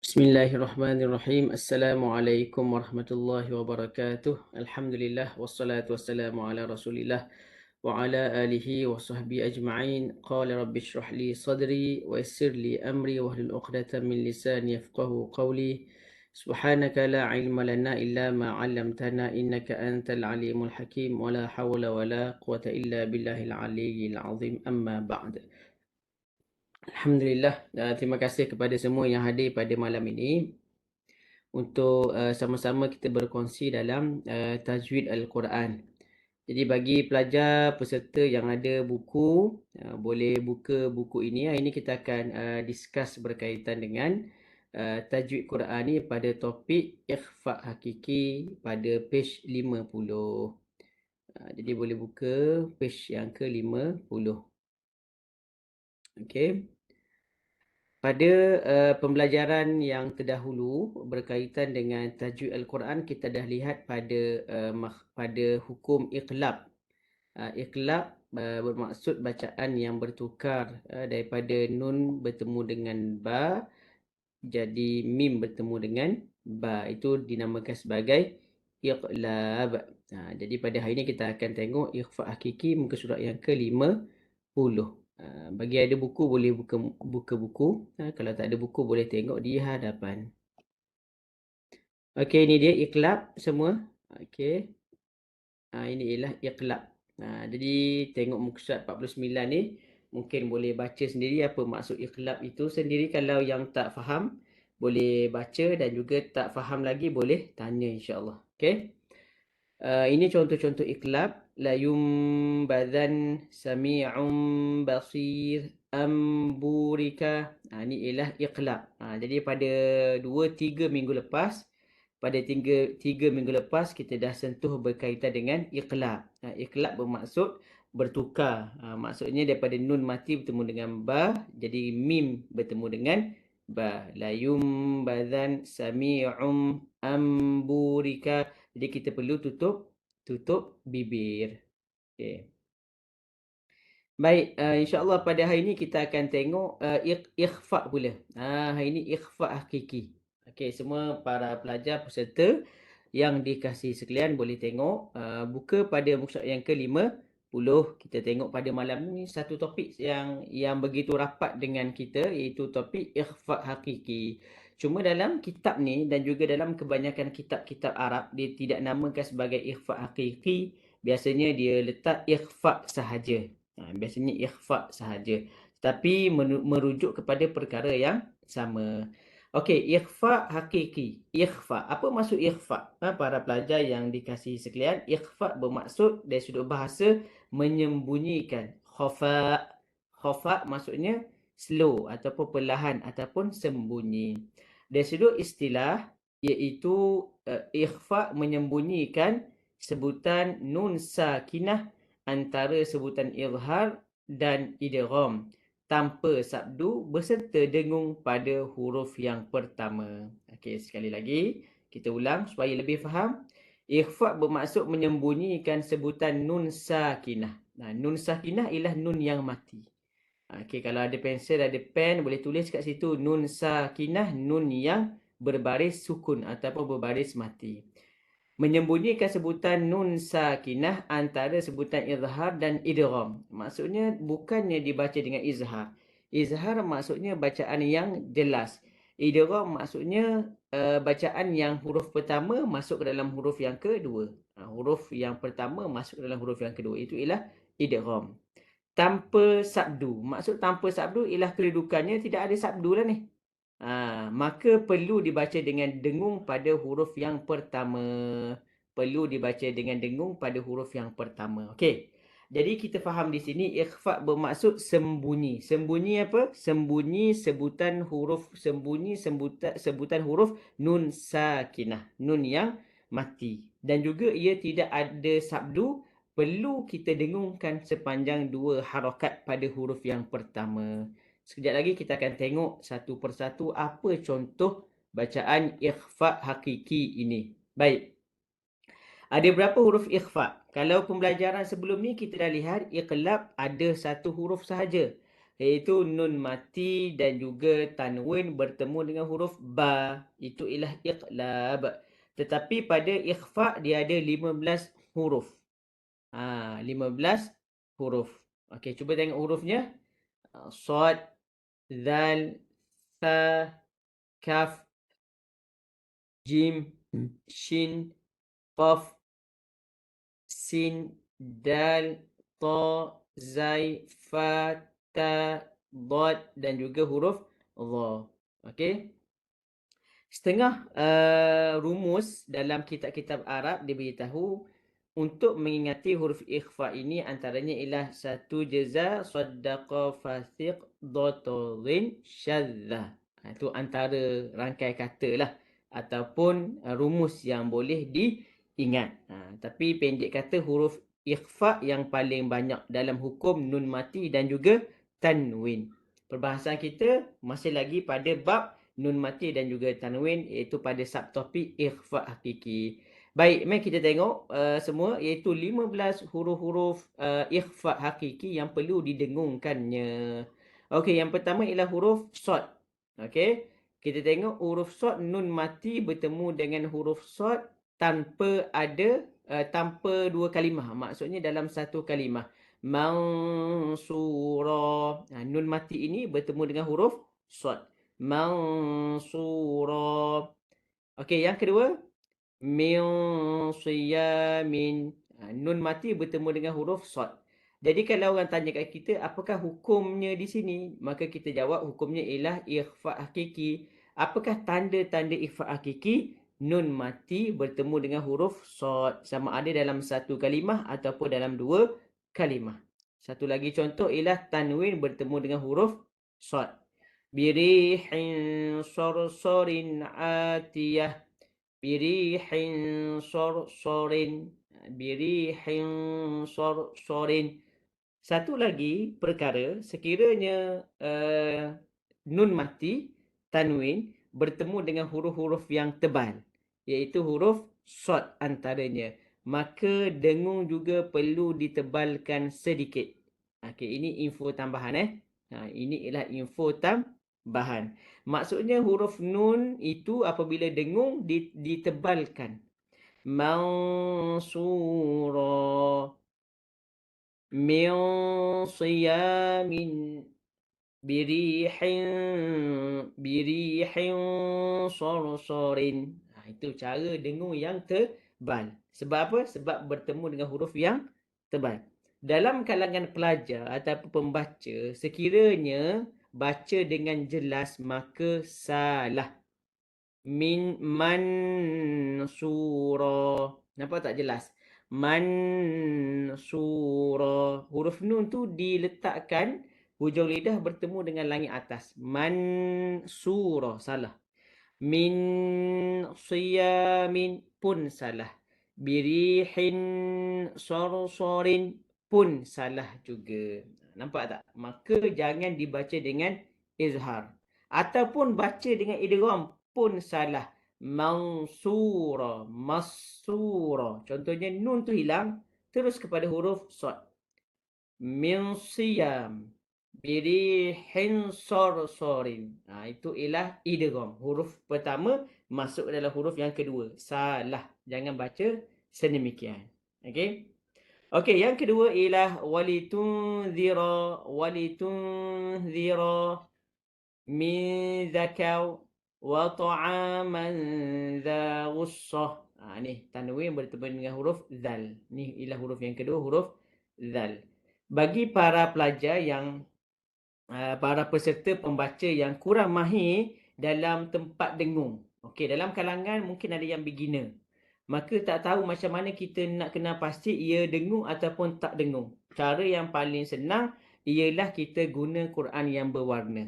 Bismillahirrahmanirrahim. Assalamualaikum warahmatullahi wabarakatuh. Alhamdulillah wassalatu wassalamu ala Rasulillah wa ala alihi wa sahbihi ajma'in. Qala rabbi shrah li sadri wa yassir li amri wa hlul 'uqdatam min lisani yafqahu qawli. Subhanaka la ilma lana illa ma 'allamtana innaka antal alimul hakim wa la hawla wa la quwwata illa billahil aliyyil azim. Amma ba'd. Alhamdulillah, terima kasih kepada semua yang hadir pada malam ini untuk sama-sama kita berkongsi dalam tajwid Al-Quran. Jadi bagi pelajar peserta yang ada buku, boleh buka buku ini. Hari ini kita akan discuss berkaitan dengan tajwid Quran ni pada topik ikhfa hakiki pada page 50. Jadi boleh buka page yang ke-50. Okey. Pada pembelajaran yang terdahulu berkaitan dengan tajwid Al-Quran, kita dah lihat pada hukum iqlab. Iqlab bermaksud bacaan yang bertukar daripada nun bertemu dengan ba jadi mim bertemu dengan ba. Itu dinamakan sebagai iqlab. Jadi pada hari ini kita akan tengok ikhfa hakiki muka surat yang ke-50. Bagi ada buku boleh buka buku. Kalau tak ada buku boleh tengok di hadapan. Okey, ini dia iqlab semua. Okey. Ini ialah iqlab. Jadi tengok muka surat 49 ni, mungkin boleh baca sendiri apa maksud iqlab itu sendiri. Kalau yang tak faham boleh baca, dan juga tak faham lagi boleh tanya insya-Allah. Okey. Ini contoh-contoh iqlab. La yumbadhan sami'un basir amburika. Ini ialah iqlab. Jadi pada 2-3 minggu lepas, kita dah sentuh berkaitan dengan iqlab. Iqlab bermaksud bertukar. Maksudnya daripada nun mati bertemu dengan ba, jadi mim bertemu dengan ba. La yumbadhan sami'un amburika. Jadi kita perlu tutup bibir. Okey. Baik, insya-Allah pada hari ini kita akan tengok ikhfa pula. Hari ini ikhfa hakiki. Okey, semua para pelajar peserta yang dikasihi sekalian boleh tengok buka pada muka surat yang ke-50. Kita tengok pada malam ni satu topik yang begitu rapat dengan kita, iaitu topik ikhfa hakiki. Cuma dalam kitab ni dan juga dalam kebanyakan kitab-kitab Arab, dia tidak namakan sebagai ikhfa hakiki. Biasanya dia letak ikhfa sahaja. Biasanya ikhfa sahaja. Tapi merujuk kepada perkara yang sama. Okey, ikhfa hakiki. Ikhfa. Apa maksud ikhfa? Para pelajar yang dikasihi sekalian, ikhfa bermaksud dari sudut bahasa menyembunyikan. Khafa. Khafa maksudnya slow ataupun perlahan ataupun sembunyi. Dari sudut istilah, iaitu ikhfa menyembunyikan sebutan nun sakinah antara sebutan izhar dan idgham tanpa sabdu berserta dengung pada huruf yang pertama. Okey, sekali lagi kita ulang supaya lebih faham. Ikhfa bermaksud menyembunyikan sebutan nun sakinah. Nun sakinah ialah nun yang mati. Okey, kalau ada pensel, ada pen, boleh tulis kat situ nun sakinah, nun yang berbaris sukun ataupun berbaris mati. Menyembunyikan sebutan nun sakinah antara sebutan izhar dan idgham. Maksudnya bukannya dibaca dengan izhar. Izhar maksudnya bacaan yang jelas. Idgham maksudnya bacaan yang huruf pertama masuk ke dalam huruf yang kedua. Huruf yang pertama masuk ke dalam huruf yang kedua. Itu ialah idgham. Tanpa sabdu. Maksud tanpa sabdu ialah kedudukannya tidak ada sabdu lah ni. Maka perlu dibaca dengan dengung pada huruf yang pertama. Perlu dibaca dengan dengung pada huruf yang pertama. Okey. Jadi kita faham di sini ikhfa bermaksud sembunyi. Sembunyi apa? Sembunyi sebutan huruf nun sakinah. Nun yang mati. Dan juga ia tidak ada sabdu. Perlu kita dengungkan sepanjang 2 harakat pada huruf yang pertama. Sekejap lagi kita akan tengok satu persatu apa contoh bacaan ikhfa hakiki ini. Baik. Ada berapa huruf ikhfa? Kalau pembelajaran sebelum ni kita dah lihat iqlab ada satu huruf sahaja, iaitu nun mati dan juga tanwin bertemu dengan huruf ba. Itu ialah iqlab. Tetapi pada ikhfa dia ada 15 huruf. 15 huruf. Okey, cuba tengok hurufnya. Sad, zal, tha, kaf, jim, shin, qaf, sin, dal, ta, zai, fa, ta, dad dan juga huruf dha. Okey. Setengah rumus dalam kitab-kitab Arab dia beritahu untuk mengingati huruf ikhfa ini antaranya ialah satu jeza, saddaqa, fasiq, dhatadhin, syadza. Itu antara rangkai kata lah ataupun rumus yang boleh diingat. Tapi pendek kata huruf ikhfa yang paling banyak dalam hukum nun mati dan juga tanwin. Perbahasan kita masih lagi pada bab nun mati dan juga tanwin iaitu pada subtopik ikhfa hakiki. Baik, mari kita tengok semua iaitu 15 huruf-huruf ikhfa hakiki yang perlu didengungkannya. Okey, yang pertama ialah huruf sad. Okey. Kita tengok huruf sad nun mati bertemu dengan huruf sad tanpa tanpa dua kalimah. Maksudnya dalam satu kalimah. Mansura. Nun mati ini bertemu dengan huruf sad. Mansura. Okey, yang kedua min siyamin. Nun mati bertemu dengan huruf sad. Jadi kalau orang tanya kat kita apakah hukumnya di sini, maka kita jawab hukumnya ialah ikhfa hakiki. Apakah tanda-tanda ikhfa hakiki? Nun mati bertemu dengan huruf sad, sama ada dalam satu kalimah ataupun dalam dua kalimah. Satu lagi contoh ialah tanwin bertemu dengan huruf sad. Birihin sarsarin atiyah. Birihin sarsarin. Birihin sarsarin. Satu lagi perkara, sekiranya nun mati, tanwin, bertemu dengan huruf-huruf yang tebal, iaitu huruf sad antaranya, maka dengung juga perlu ditebalkan sedikit. Okey, ini info tambahan. Ini ialah info tambahan. Maksudnya huruf nun itu apabila dengung ditebalkan. Mansura min siyamin birihin sarsarin. Itu cara dengung yang tebal. Sebab apa? Sebab bertemu dengan huruf yang tebal. Dalam kalangan pelajar ataupun pembaca, sekiranya baca dengan jelas maka salah. Min mansura. Nampak tak jelas? Mansura. Huruf nun tu diletakkan hujung lidah bertemu dengan langit atas. Mansura. Salah. Min siyamin pun salah. Birihin sarsarin pun salah juga. Nampak tak? Maka jangan dibaca dengan izhar. Ataupun baca dengan idgham pun salah. Mansura, masura. Contohnya nun tu hilang, terus kepada huruf sad. Min siyam, birihin sarsarin. Itu ialah idgham. Huruf pertama masuk dalam huruf yang kedua. Salah. Jangan baca sedemikian. Okey. Okey, yang kedua ialah walitunzira, walitunzira min zakau wa ta'aman dha ghussah. Ni tanwin bertemu dengan huruf zal. Ni ialah huruf yang kedua, huruf zal. Bagi para pelajar yang para peserta pembaca yang kurang mahir dalam tempat dengung. Okey, dalam kalangan mungkin ada yang beginner. Maka tak tahu macam mana kita nak kenal pasti ia dengung ataupun tak dengung. Cara yang paling senang ialah kita guna Quran yang berwarna.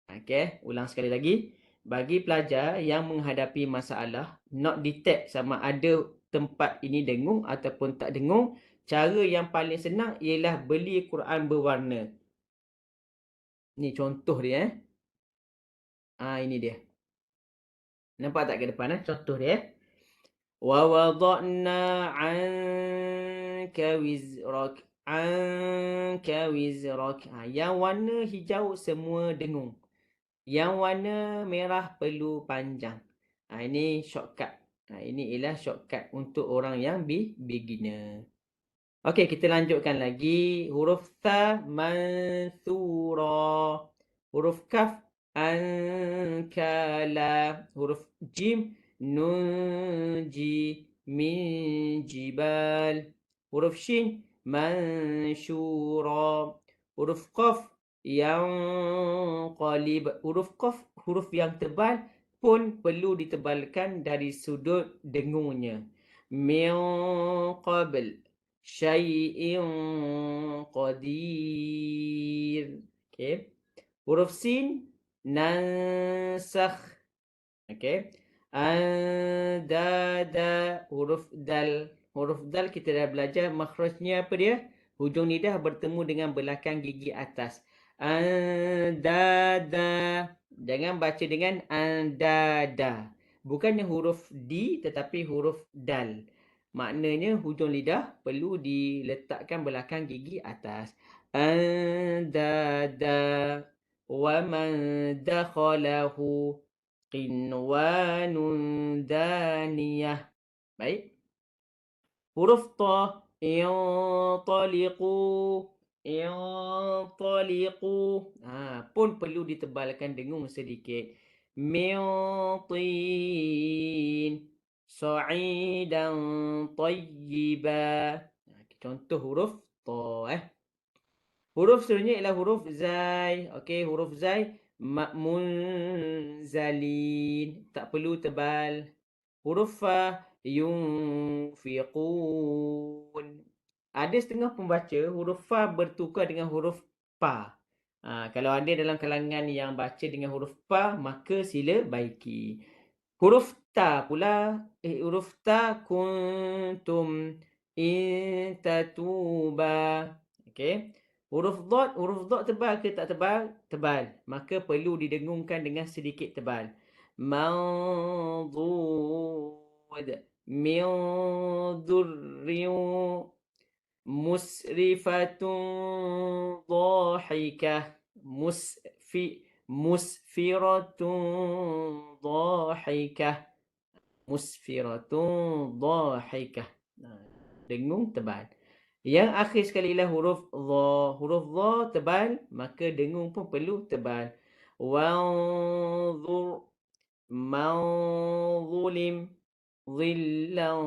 Okey, ulang sekali lagi. Bagi pelajar yang menghadapi masalah, nak detect sama ada tempat ini dengung ataupun tak dengung, cara yang paling senang ialah beli Quran berwarna. Ni contoh dia. Ini dia. Nampak tak ke depan? Contoh dia. Wa wada'na 'anka wizrak. anka wizrak. Yang warna hijau semua dengung. Yang warna merah perlu panjang. Ini shortcut. Ini ialah shortcut untuk orang yang beginner. Okey, kita lanjutkan lagi. Huruf ta mansura. Huruf kaf ankala. Huruf jim nunji min jibal. Huruf shin mansyura. Huruf qaf yanqalib. Huruf qaf, huruf yang tebal pun perlu ditebalkan dari sudut dengungnya. Min qabl syai'in qadir. Okey. Huruf sin nansakh. Okey. Andada. Huruf dal. Huruf dal kita dah belajar makhrajnya apa dia? Hujung lidah bertemu dengan belakang gigi atas. Andada. Jangan baca dengan andada. Bukannya huruf di tetapi huruf dal. Maknanya hujung lidah perlu diletakkan belakang gigi atas. Andada wa man dakhalahu qinwanun daniyah. Baik. Huruf ta intaliqu. Intaliqu. Pun perlu ditebalkan dengung sedikit. Min tin sa'idan tayyiba. Contoh huruf ta. Huruf seterusnya ialah huruf zai. Okey, huruf zai munzalin. Tak perlu tebal. Huruf fa yunfiqun. Ada setengah pembaca huruf fa bertukar dengan huruf pa. Kalau ada dalam kalangan yang baca dengan huruf pa, maka sila baiki. Huruf ta pula, huruf ta kuntum in tatuba. Okey. Huruf dot tebal ke tak tebal? Tebal. Maka perlu didengungkan dengan sedikit tebal. Manzud min dhurrin musrifatun dhahikah. Musfiratun dhahikah. Musfiratun dhahikah. Dengung tebal. Yang akhir sekali ialah huruf dha. Huruf dha tebal, maka dengung pun perlu tebal. Wanzur man zulim zillan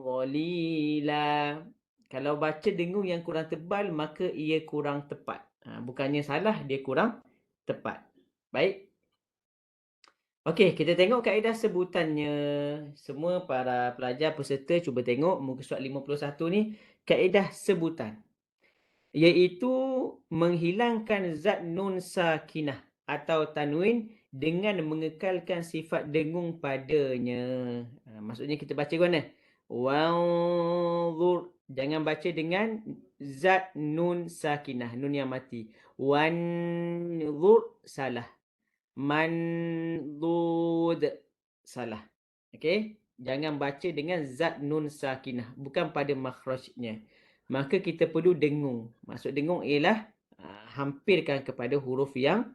zalila. Kalau baca dengung yang kurang tebal, maka ia kurang tepat. Bukannya salah, dia kurang tepat. Baik. Okey, kita tengok kaedah sebutannya. Semua para pelajar peserta cuba tengok muka surat 51 ni, kaedah sebutan. Iaitu menghilangkan zat nun sakinah atau tanwin dengan mengekalkan sifat dengung padanya. Maksudnya kita baca ke mana? Wanzur. Jangan baca dengan zat nun sakinah, nun yang mati. Wanzur, salah. Mandud, salah. Okey? Jangan baca dengan zat nun sakinah, bukan pada makhrajnya. Maka kita perlu dengung. Maksud dengung ialah hampirkan kepada huruf yang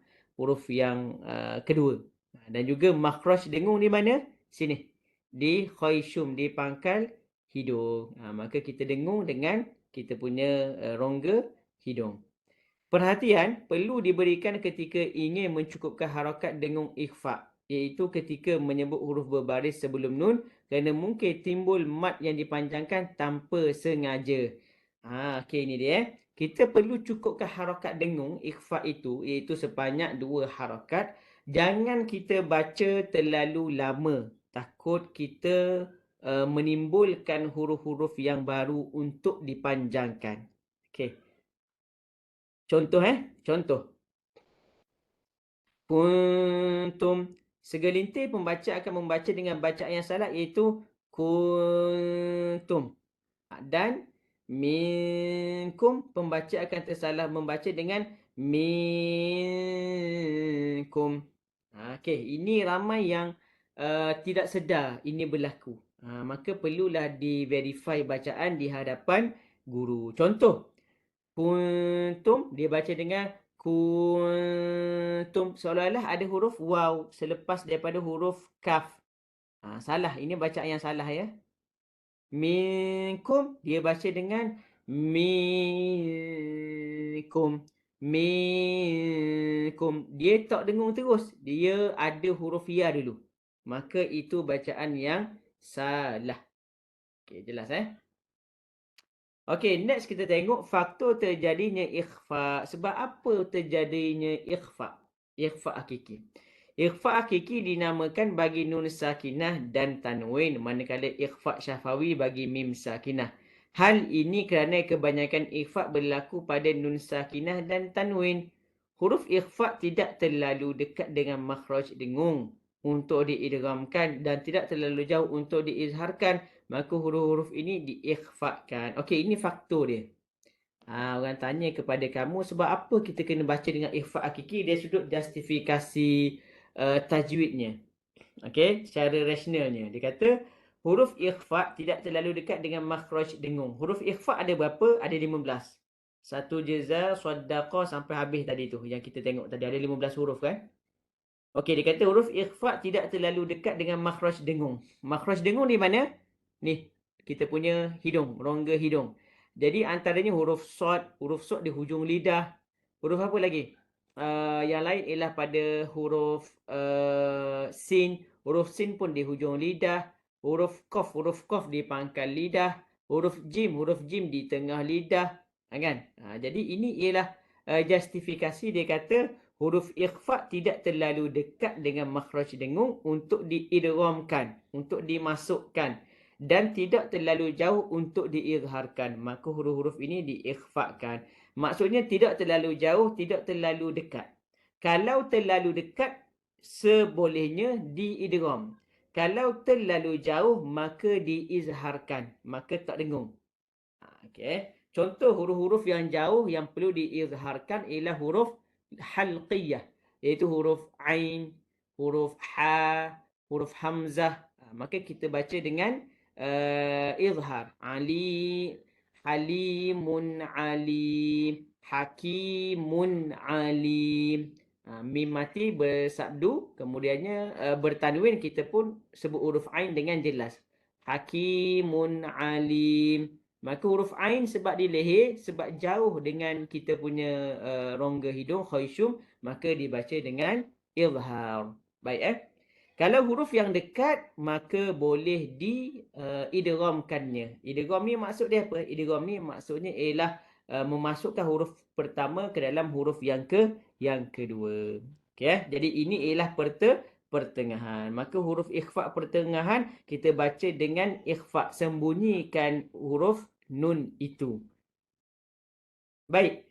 kedua. Dan juga makhraj dengung di mana? Sini. Di khayshum, di pangkal hidung. Maka kita dengung dengan kita punya rongga hidung. Perhatian perlu diberikan ketika ingin mencukupkan harakat dengung ikhfa, iaitu ketika menyebut huruf berbaris sebelum nun kerana mungkin timbul mat yang dipanjangkan tanpa sengaja. Okey, ini dia. Kita perlu cukupkan harakat dengung ikhfa itu, iaitu sebanyak 2 harakat. Jangan kita baca terlalu lama. Takut kita menimbulkan huruf-huruf yang baru untuk dipanjangkan. Okey. Contoh. Kuntum. Segelintir pembaca akan membaca dengan bacaan yang salah, iaitu kuntum. Dan minkum, pembaca akan tersalah membaca dengan minkum. Okey, ini ramai yang tidak sedar ini berlaku. Maka perlulah di-verify bacaan di hadapan guru. Contoh, Kuntum, dia baca dengan kuntum. Seolah-olah ada huruf waw selepas daripada huruf kaf. Salah. Ini bacaan yang salah ya. Minkum, dia baca dengan minkum. Minkum. Dia tak dengung terus. Dia ada huruf ya dulu. Maka itu bacaan yang salah. Okey, jelas Okey, next kita tengok faktor terjadinya ikhfa. Sebab apa terjadinya ikhfa? Ikhfa hakiki. Ikhfa hakiki dinamakan bagi nun sakinah dan tanwin, manakala ikhfa syafawi bagi mim sakinah. Hal ini kerana kebanyakan ikhfa berlaku pada nun sakinah dan tanwin. Huruf ikhfa tidak terlalu dekat dengan makhraj dengung untuk diidghamkan dan tidak terlalu jauh untuk diizharkan. Maka huruf-huruf ini diikhfakan. Okey, ini faktor dia. Orang tanya kepada kamu sebab apa kita kena baca dengan ikhfa hakiki, dia sudut justifikasi tajwidnya. Okey, secara rasionalnya. Dia kata huruf ikhfa tidak terlalu dekat dengan makhraj dengung. Huruf ikhfa ada berapa? Ada 15. Satu jeza, sadaqah sampai habis tadi tu yang kita tengok tadi ada 15 huruf kan? Okey, dia kata huruf ikhfa tidak terlalu dekat dengan makhraj dengung. Makhraj dengung di mana? Ni, kita punya hidung, rongga hidung. Jadi antaranya huruf sod di hujung lidah. Huruf apa lagi? Yang lain ialah pada huruf sin. Huruf sin pun di hujung lidah. Huruf kof di pangkal lidah. Huruf jim di tengah lidah. Kan? Jadi ini ialah justifikasi dia kata huruf ikhfa tidak terlalu dekat dengan makhraj dengung untuk diidghamkan, untuk dimasukkan dan tidak terlalu jauh untuk diizharkan. Maka huruf-huruf ini diikhfakan. Maksudnya tidak terlalu jauh, tidak terlalu dekat. Kalau terlalu dekat, sebolehnya diidgham. Kalau terlalu jauh, maka diizharkan. Maka tak dengung. Okey. Contoh huruf-huruf yang jauh yang perlu diizharkan ialah huruf halqiyah, iaitu huruf ain, huruf ha, huruf hamzah. Maka kita baca dengan izhar. Halimun alim, hakimun alim. Mim mati bersabdu, kemudiannya bertanwin, kita pun sebut huruf ain dengan jelas. Hakimun alim. Maka huruf ain sebab di leher, sebab jauh dengan kita punya rongga hidung, khayshum, maka dibaca dengan izhar. Baik Kalau huruf yang dekat, maka boleh diidghamkannya. Idgham ni maksud dia apa? Idgham ni maksudnya ialah memasukkan huruf pertama ke dalam huruf yang kedua. Okey Jadi ini ialah pertengahan. Maka huruf ikhfa pertengahan kita baca dengan ikhfa, sembunyikan huruf nun itu. Baik.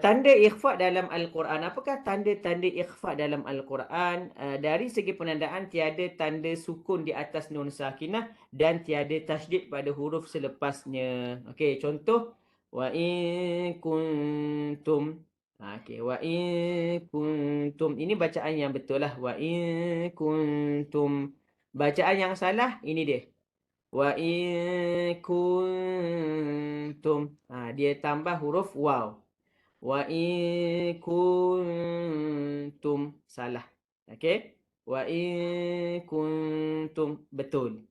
Tanda ikhfa dalam Al-Quran. Apakah tanda-tanda ikhfa dalam Al-Quran? Dari segi penandaan, tiada tanda sukun di atas nun sakinah dan tiada tasydid pada huruf selepasnya. Okey, contoh wa in kuntum. Okey, wa in kuntum. Ini bacaan yang betul lah. Wa in kuntum. Bacaan yang salah, ini dia. Wa in kuntum. Dia tambah huruf waw. Wa in kuntum. Salah. Okey. Wa in kuntum. Betul.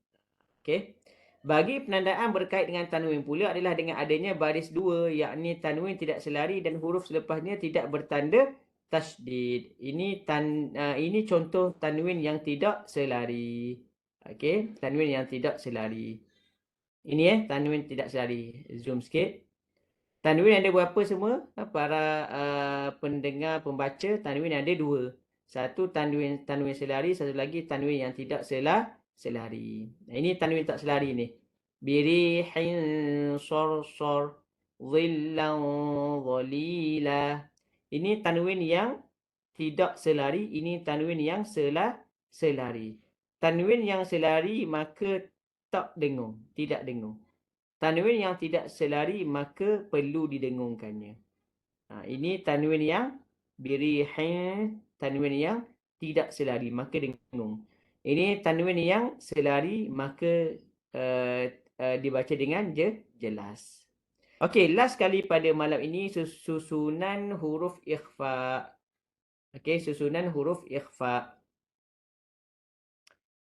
Okey. Bagi penandaan berkait dengan tanwin pula adalah dengan adanya baris dua, yakni tanwin tidak selari dan huruf selepasnya tidak bertanda tasydid. Ini contoh tanwin yang tidak selari. Okey, tanwin yang tidak selari. Ini tanwin tidak selari. Zoom sikit. Tanwin ada berapa semua? Para pendengar, pembaca, tanwin ada dua. Satu tanwin selari, satu lagi tanwin yang tidak selari. Ini tanwin tak selari ni. Birihin sor zillan zalila. Ini tanwin yang tidak selari, ini tanwin yang selari. Tanwin yang selari maka tak dengung, tidak dengung. Tanwin yang tidak selari maka perlu didengungkannya. Ini tanwin yang birihin, tanwin yang tidak selari maka dengung. Ini tanwin yang selari maka dibaca dengan jelas. Okey, last kali pada malam ini susunan huruf ikhfa. Okey, susunan huruf ikhfa.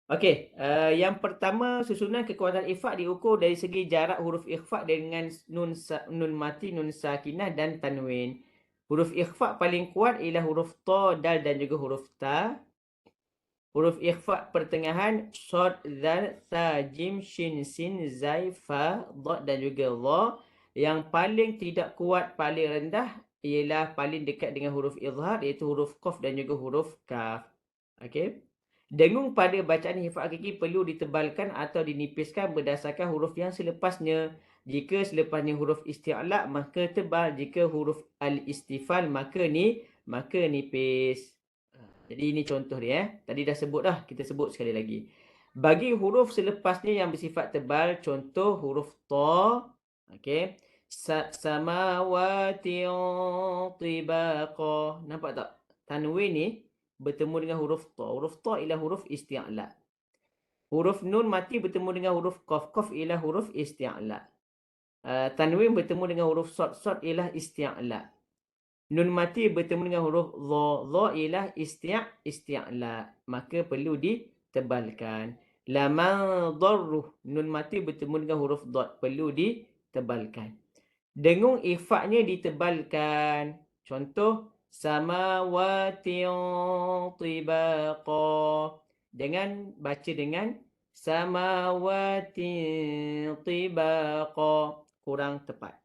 Okey, yang pertama susunan kekuatan ikhfa diukur dari segi jarak huruf ikhfa dengan nun mati, nun sakinah dan tanwin. Huruf ikhfa paling kuat ialah huruf ta, dal dan juga huruf ta. Huruf ikhfa pertengahan shad, zal, tha, jim, shin, sin, zai, fa, dha dan juga dha. Yang paling tidak kuat, paling rendah ialah paling dekat dengan huruf izhar iaitu huruf qaf dan juga huruf kaf. Okey. Dengung pada bacaan hifz hakiki perlu ditebalkan atau dinipiskan berdasarkan huruf yang selepasnya. Jika selepasnya huruf isti'la maka tebal, jika huruf al-istifal maka nipis. Jadi ini contoh dia. Tadi dah sebut dah, kita sebut sekali lagi. Bagi huruf selepasnya yang bersifat tebal, contoh huruf ta, okey. Samawati tibaqa. Nampak tak? Tanwin ni bertemu dengan huruf ta. Huruf ta ialah huruf isti'la. Huruf nun mati bertemu dengan huruf qaf. Qaf ialah huruf isti'la. Tanwin bertemu dengan huruf sad. Sad ialah isti'la. Nun mati bertemu dengan huruf dha. Dha ialah isti'la. Maka perlu ditebalkan. Laman darruh. Nun mati bertemu dengan huruf dad. Perlu ditebalkan. Dengung ikhfa'nya ditebalkan. Contoh samawati tibaqa. Jangan baca dengan samawati tibaqa. Kurang tepat.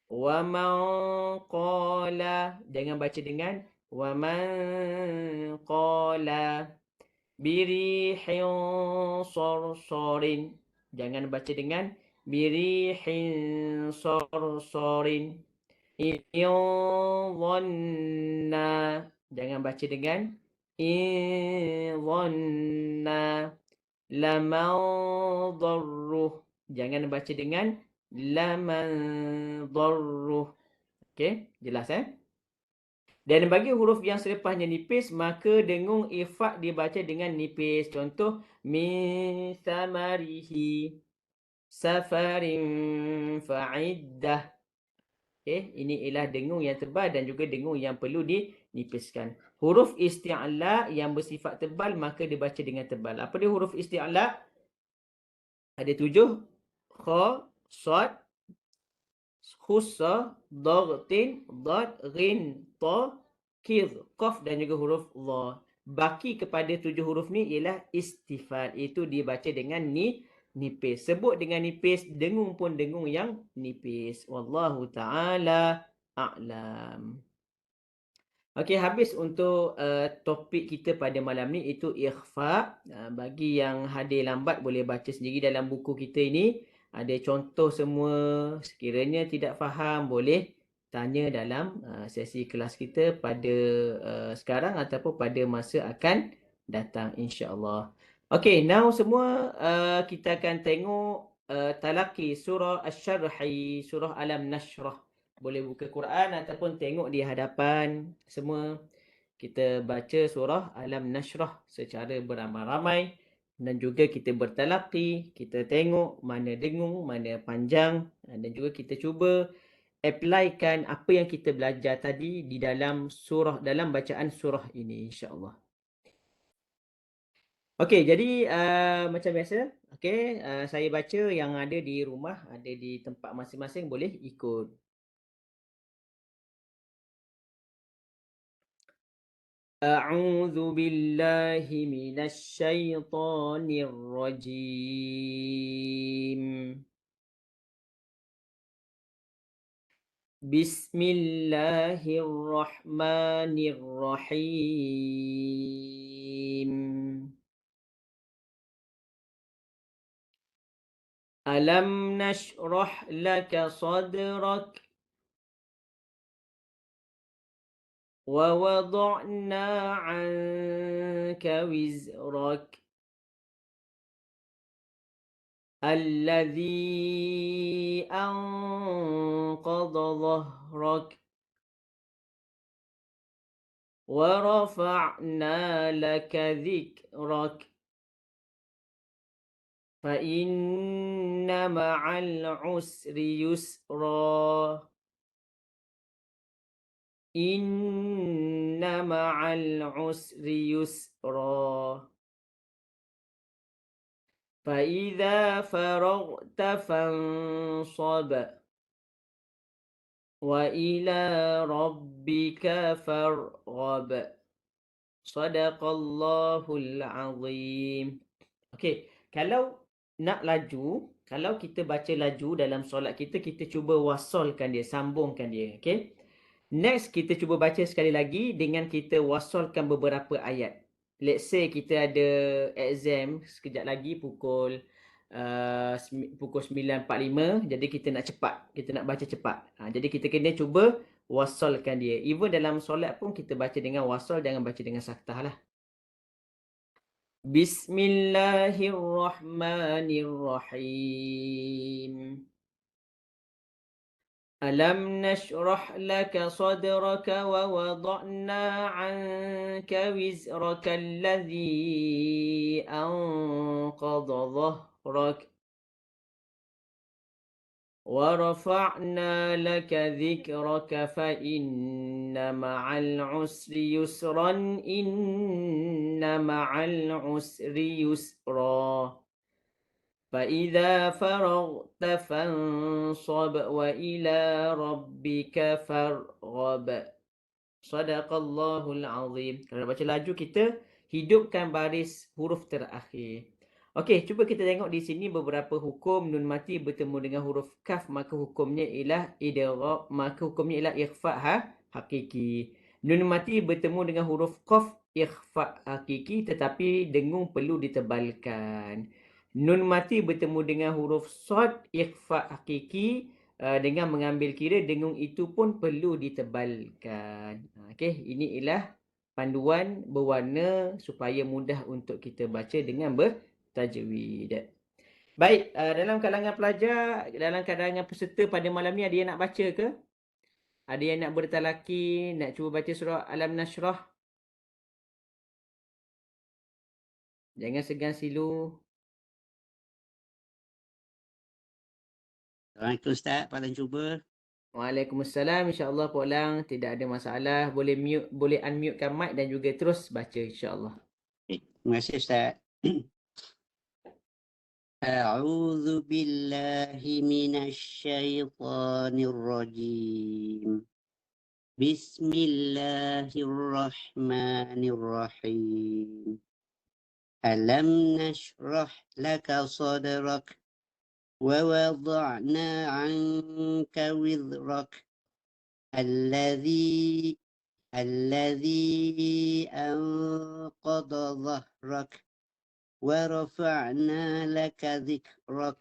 Wa man qala. Jangan baca dengan wa man qala. Birihin sarsarin. Jangan baca dengan birihin sarsarin. Dhanna. Jangan baca dengan dhanna. Laman darruh. Jangan baca dengan laman darruh. Okey, jelas Dan bagi huruf yang selepasnya nipis, maka dengung ikhfa dibaca dengan nipis. Contoh min samarihi safarin fa'iddah. Okey, ini ialah dengung yang tebal dan juga dengung yang perlu dinipiskan. Huruf isti'la yang bersifat tebal maka dibaca dengan tebal. Apa dia huruf isti'la? Ada 7. Kha, sad, khussa, dagtin, dad, ghin, ta, kidh, qaf dan juga huruf dha. Baki kepada 7 huruf ni ialah istifal. Itu dibaca dengan nipis. Sebut dengan nipis, dengung pun dengung yang nipis. Wallahu ta'ala a'lam. Okey, habis untuk topik kita pada malam ni, itu ikhfa. Bagi yang hadir lambat boleh baca sendiri dalam buku kita ini. Ada contoh semua. Sekiranya tidak faham boleh tanya dalam sesi kelas kita pada sekarang ataupun pada masa akan datang, insya-Allah. Okey, now semua kita akan tengok talaqi surah Asy-Syarhi, surah Alam Nashrah. Boleh buka Quran ataupun tengok di hadapan semua. Kita baca surah Alam Nashrah secara beramai-ramai. Dan juga kita bertalaqi. Kita tengok mana dengung, mana panjang. Dan juga kita cuba applykan apa yang kita belajar tadi di dalam surah, dalam bacaan surah ini, insya-Allah. Okey, jadi macam biasa, okey, saya baca, yang ada di rumah, ada di tempat masing-masing boleh ikut. أعوذ بالله من الشيطان الرجيم. بسم الله الرحمن الرحيم. ألم نشرح لك صدرك ووضعنا عنك وزرك الذي أنقض ظهرك ورفعنا لك ذكرك فَإِنَّ مَعَ الْعُسْرِ يُسْرًا إِنَّ مَعَ الْعُسْرِ يُسْرًا فَإِذَا فَرَغْتَ فَانصَبْ وَإِلَى رَبِّكَ فَارْغَب Shadaqallahul Azim. Okey, kalau kita baca laju dalam solat kita, kita cuba wasalkan dia, sambungkan dia. Okey. Next, kita cuba baca sekali lagi dengan kita wasalkan beberapa ayat. Let's say kita ada exam sekejap lagi pukul 9.45, jadi kita nak cepat, kita nak baca cepat. Jadi kita kena cuba wasalkan dia. Even dalam solat pun kita baca dengan wasal, jangan baca dengan saktah lah. Bismillahirrahmanirrahim. ألم نشرح لك صدرك ووضعنا عنك وزرك الذي أنقض ظهرك ورفعنا لك ذكرك فإن مع العسر يسرا إن مع العسر يسرا فإذا فرغت فانصب وإلى ربك فارغب Shadaqallahul Azim. Kalau nak baca laju, kita hidupkan baris huruf terakhir. Okey, cuba kita tengok di sini beberapa hukum nun mati bertemu dengan huruf kaf, maka hukumnya ialah idgham, maka hukumnya ialah ikhfa hakiki. Nun mati bertemu dengan huruf qaf, ikhfa hakiki, tetapi dengung perlu ditebalkan. Nun mati bertemu dengan huruf sad, ikhfa hakiki, dengan mengambil kira dengung itu pun perlu ditebalkan. Okey, ini ialah panduan berwarna supaya mudah untuk kita baca dengan bertajwid. Baik, dalam kalangan pelajar, dalam kalangan peserta pada malam ni, ada yang nak baca ke? Ada yang nak bertalaki, nak cuba baca surah Alam Nashrah? Jangan segan silu. Assalamualaikum Ustaz, Pak cuba. Waalaikumsalam. InsyaAllah Pak Lang tidak ada masalah. Boleh unmute-kan mic dan juga terus baca insyaAllah. Terima kasih Ustaz. A'udzu billahi minasy syaithanir rajim. Bismillahirrahmanirrahim. Alam nashrah laka sadrak wa wada'na 'anka wizrak alladhi anqadha dhahrak ورفعنا لك ذكرك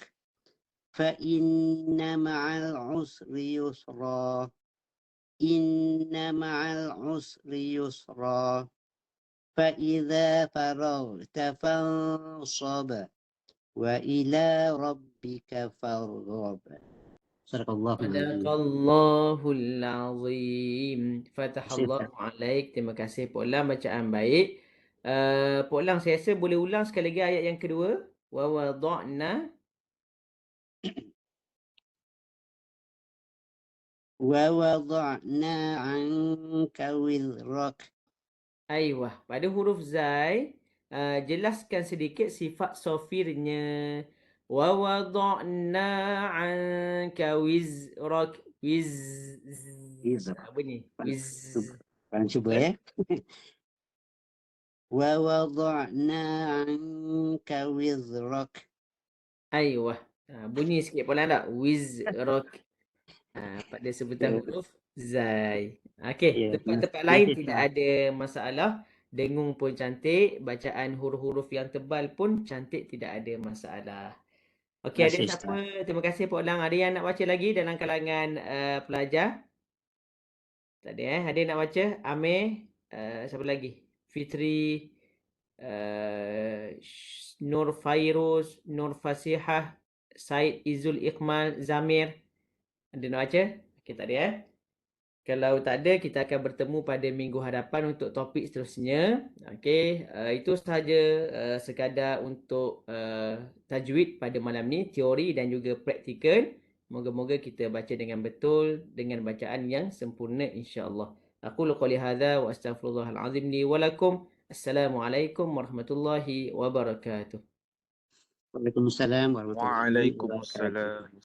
فإن مع العسر يسرا إن مع العسر يسرا فإذا فرغت فانصب وإلى ربك فارغب صدق الله العظيم. Sadaqallahul Azim. Fatahallahu alaik. Terima kasih Pak Lang, bacaan baik. Pak Lang, saya rasa boleh ulang sekali lagi ayat yang kedua. Wa wada'na. ووضعنا عنك وزرك. Aywah, pada huruf Zai, jelaskan sedikit sifat sofirnya. Wa wada'na anka wizrak. Apa ni? Cuba ya. ووضعنا عنك وزرك. Aywah. Bunyi sikit Pak Lang tak? Wizrak. Pada sebutan huruf Zai. Okey, Ya, tempat-tempat lain tidak ada masalah. Dengung pun cantik, bacaan huruf-huruf yang tebal pun cantik, tidak ada masalah. Okey, ada siapa? Terima kasih Pak Lang. Ada yang nak baca lagi dalam kalangan pelajar? Tak ada Ada yang nak baca? Amir, siapa lagi? Fitri, Nur Fairuz, Nur Fasihah, Said Izul Iqmal, Zamir. Ada nak baca? Okey, tak ada Kalau tak ada, kita akan bertemu pada minggu hadapan untuk topik seterusnya. Okey, itu sahaja sekadar untuk tajwid pada malam ni, teori dan juga praktikal. Moga-moga kita baca dengan betul, dengan bacaan yang sempurna insya-Allah. Aqulu qouli hadza wa astaghfirullahal azim li wa lakum. Assalamualaikum warahmatullahi wabarakatuh. Waalaikumsalam warahmatullahi wabarakatuh. Waalaikumsalam.